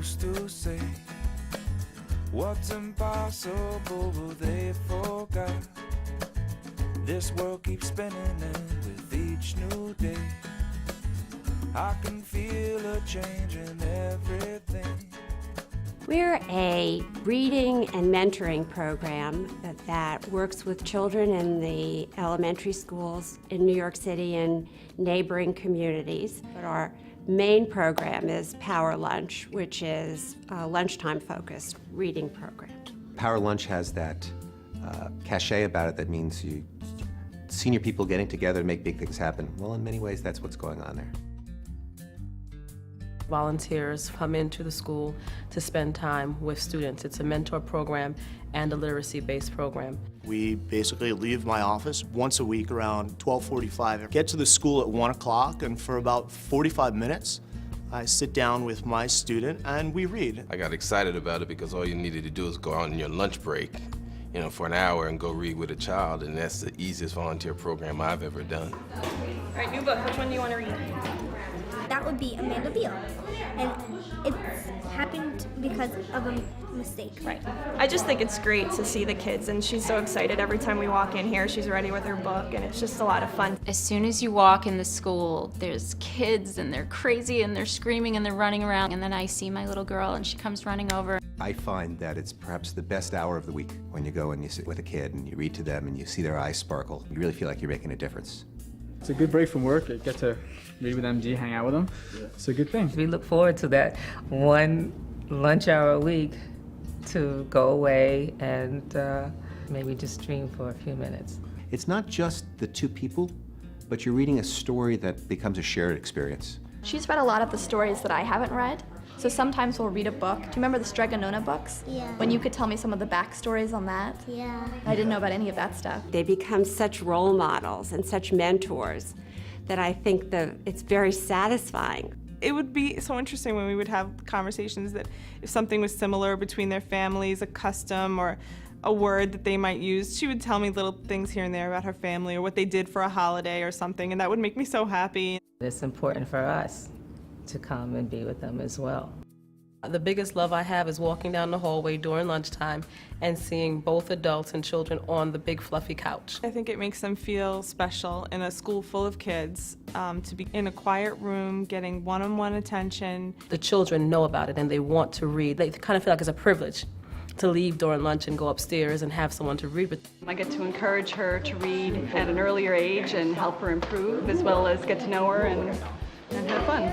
used to say. What's impossible, but they forgot. This world keeps spinning, and with each new day, I can feel a change in everything. We're a reading and mentoring program that works with children in the elementary schools in New York City and neighboring communities. But our main program is Power Lunch, which is a lunchtime-focused reading program. Power Lunch has that cachet about it that means senior people getting together to make big things happen. Well, in many ways, that's what's going on there. Volunteers come into the school to spend time with students. It's a mentor program and a literacy-based program. We basically leave my office once a week around 12:45. Get to the school at 1 o'clock, and for about 45 minutes, I sit down with my student and we read. I got excited about it because all you needed to do is go on your lunch break, for an hour and go read with a child, and that's the easiest volunteer program I've ever done. All right, new book. Which one do you want to read? That would be Amanda Beale, and it happened because of a mistake. Right. I just think it's great to see the kids, and she's so excited every time we walk in here. She's ready with her book, and it's just a lot of fun. As soon as you walk in the school, there's kids, and they're crazy, and they're screaming, and they're running around, and then I see my little girl, and she comes running over. I find that it's perhaps the best hour of the week when you go and you sit with a kid and you read to them and you see their eyes sparkle. You really feel like you're making a difference. It's a good break from work. I get to read with MG, hang out with them. It's a good thing. We look forward to that one lunch hour a week to go away and maybe just dream for a few minutes. It's not just the two people, but you're reading a story that becomes a shared experience. She's read a lot of the stories that I haven't read. So sometimes we'll read a book. Do you remember the Stregonona books? Yeah. When you could tell me some of the backstories on that? Yeah. I didn't know about any of that stuff. They become such role models and such mentors that I think it's very satisfying. It would be so interesting when we would have conversations that if something was similar between their families, a custom or a word that they might use, she would tell me little things here and there about her family or what they did for a holiday or something, and that would make me so happy. It's important for us to come and be with them as well. The biggest love I have is walking down the hallway during lunchtime and seeing both adults and children on the big fluffy couch. I think it makes them feel special in a school full of kids, to be in a quiet room, getting one-on-one attention. The children know about it and they want to read. They kind of feel like it's a privilege to leave during lunch and go upstairs and have someone to read with. I get to encourage her to read at an earlier age and help her improve, as well as get to know her and have fun.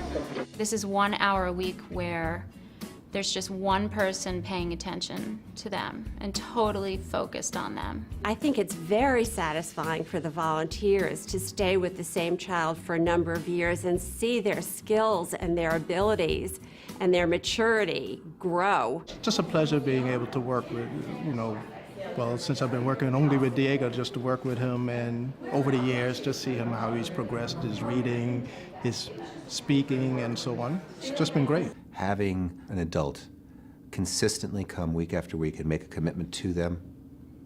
This is 1 hour a week where there's just one person paying attention to them and totally focused on them. I think it's very satisfying for the volunteers to stay with the same child for a number of years and see their skills and their abilities and their maturity grow. Just a pleasure being able to work with, well, since I've been working only with Diego, just to work with him, and over the years, just see him how he's progressed, his reading, his speaking, and so on. It's just been great. Having an adult consistently come week after week and make a commitment to them,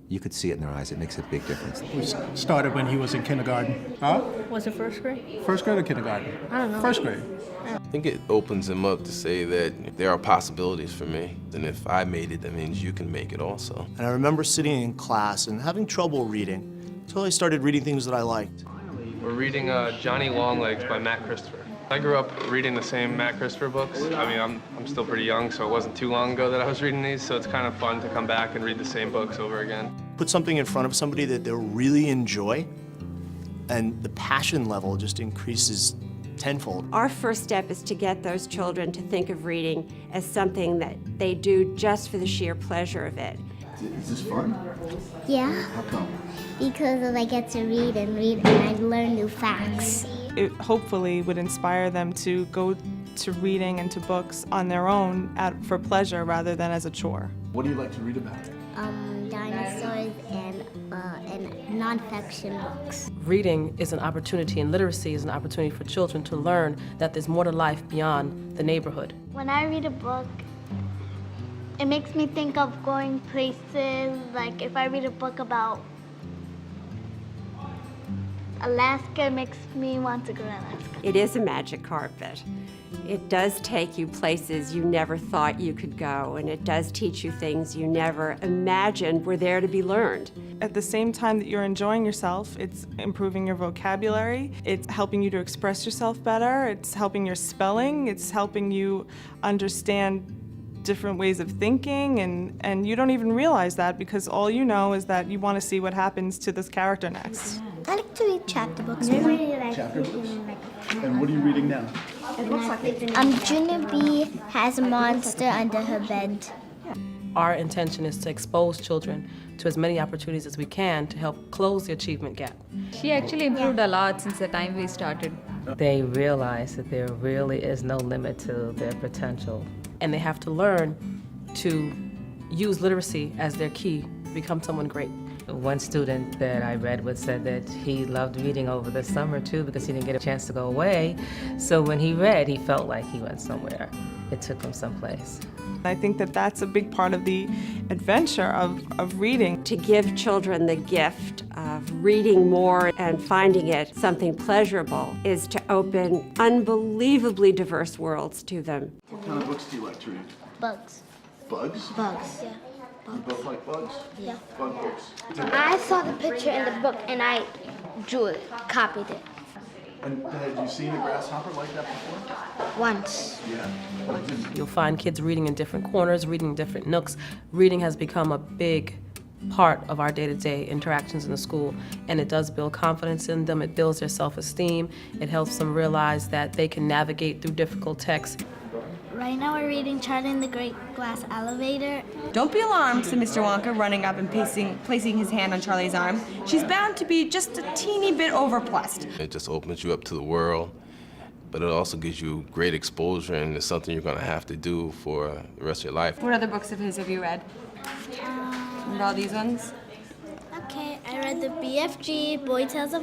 you could see it in their eyes. It makes a big difference. We started when he was in kindergarten. Huh? Was it first grade? First grade or kindergarten? I don't know. First grade. I think it opens them up to say that there are possibilities for me, and if I made it, that means you can make it also. And I remember sitting in class and having trouble reading until I started reading things that I liked. We're reading Johnny Longlegs by Matt Christopher. I grew up reading the same Matt Christopher books. I mean, I'm still pretty young, so it wasn't too long ago that I was reading these, so it's kind of fun to come back and read the same books over again. Put something in front of somebody that they really enjoy, and the passion level just increases tenfold. Our first step is to get those children to think of reading as something that they do just for the sheer pleasure of it. Is this fun? Yeah. How come? Because I get to read and I learn new facts. It hopefully would inspire them to go to reading and to books on their own for pleasure rather than as a chore. What do you like to read about? Dinosaurs and non-fiction books. Reading is an opportunity, and literacy is an opportunity for children to learn that there's more to life beyond the neighborhood. When I read a book, it makes me think of going places. Like if I read a book about Alaska, it makes me want to go to Alaska. It is a magic carpet. It does take you places you never thought you could go, and it does teach you things you never imagined were there to be learned. At the same time that you're enjoying yourself, it's improving your vocabulary, it's helping you to express yourself better, it's helping your spelling, it's helping you understand different ways of thinking, and you don't even realize that because all you know is that you want to see what happens to this character next. I like to read chapter books. Chapter books? And what are you reading now? Junior B has a monster under her bed. Our intention is to expose children to as many opportunities as we can to help close the achievement gap. She actually improved a lot since the time we started. They realize that there really is no limit to their potential. And they have to learn to use literacy as their key to become someone great. One student that I read with said that he loved reading over the summer too because he didn't get a chance to go away. So when he read, he felt like he went somewhere. It took him someplace. I think that that's a big part of the adventure of reading. To give children the gift of reading more and finding it something pleasurable is to open unbelievably diverse worlds to them. What kind of books do you like to read? Bugs. Bugs? Bugs. Yeah. You both like bugs? Yeah. Bug books. I saw the picture in the book and I drew it, copied it. And had you seen a grasshopper like that before? Once. Yeah. You'll find kids reading in different corners, reading in different nooks. Reading has become a big part of our day-to-day interactions in the school, and it does build confidence in them. It builds their self-esteem. It helps them realize that they can navigate through difficult texts. Right now we're reading Charlie and the Great Glass Elevator. Don't be alarmed, said Mr. Wonka, running up and placing his hand on Charlie's arm. She's bound to be just a teeny bit overplus. It just opens you up to the world, but it also gives you great exposure, and it's something you're going to have to do for the rest of your life. What other books of his have you read? And all these ones? Okay, I read the BFG, Boy Tales of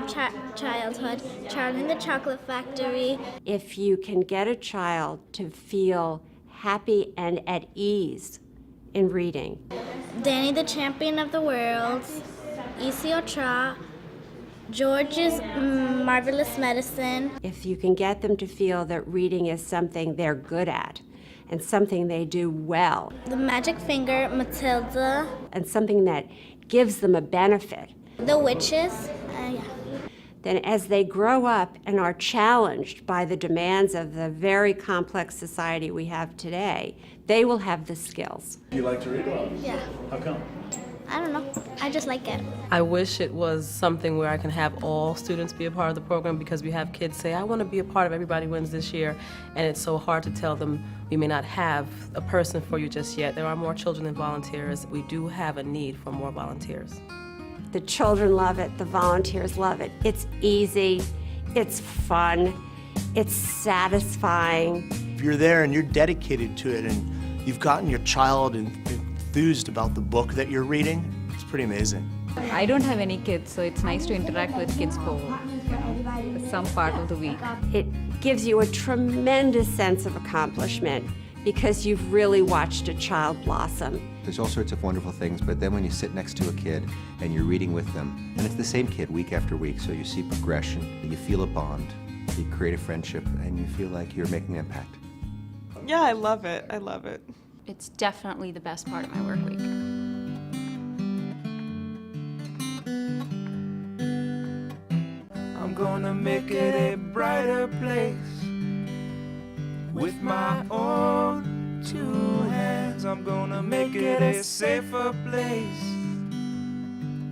Childhood, Charlie and the Chocolate Factory. If you can get a child to feel happy and at ease in reading. Danny the Champion of the World, E.C.O. Trot, George's Marvelous Medicine. If you can get them to feel that reading is something they're good at and something they do well. The Magic Finger, Matilda. And something that gives them a benefit. The Witches, yeah. Then as they grow up and are challenged by the demands of the very complex society we have today, they will have the skills. Do you like to read? Yeah. How come? I don't know. I just like it. I wish it was something where I can have all students be a part of the program, because we have kids say, I want to be a part of Everybody Wins this year, and it's so hard to tell them we may not have a person for you just yet. There are more children than volunteers. We do have a need for more volunteers. The children love it, the volunteers love it. It's easy, it's fun, it's satisfying. If you're there and you're dedicated to it and you've gotten your child enthused about the book that you're reading, it's pretty amazing. I don't have any kids, so it's nice to interact with kids for some part of the week. It gives you a tremendous sense of accomplishment because you've really watched a child blossom. There's all sorts of wonderful things, but then when you sit next to a kid and you're reading with them, and it's the same kid week after week, so you see progression, you feel a bond, you create a friendship, and you feel like you're making an impact. Yeah, I love it. I love it. It's definitely the best part of my work week. I'm gonna make it a brighter place with my own two hands. I'm gonna make it a safer place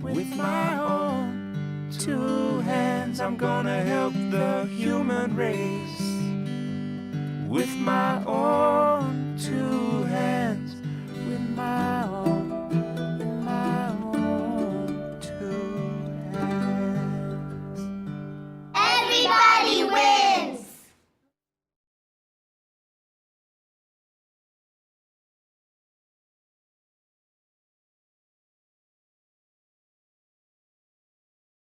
with my own two hands. I'm gonna help the human race with my own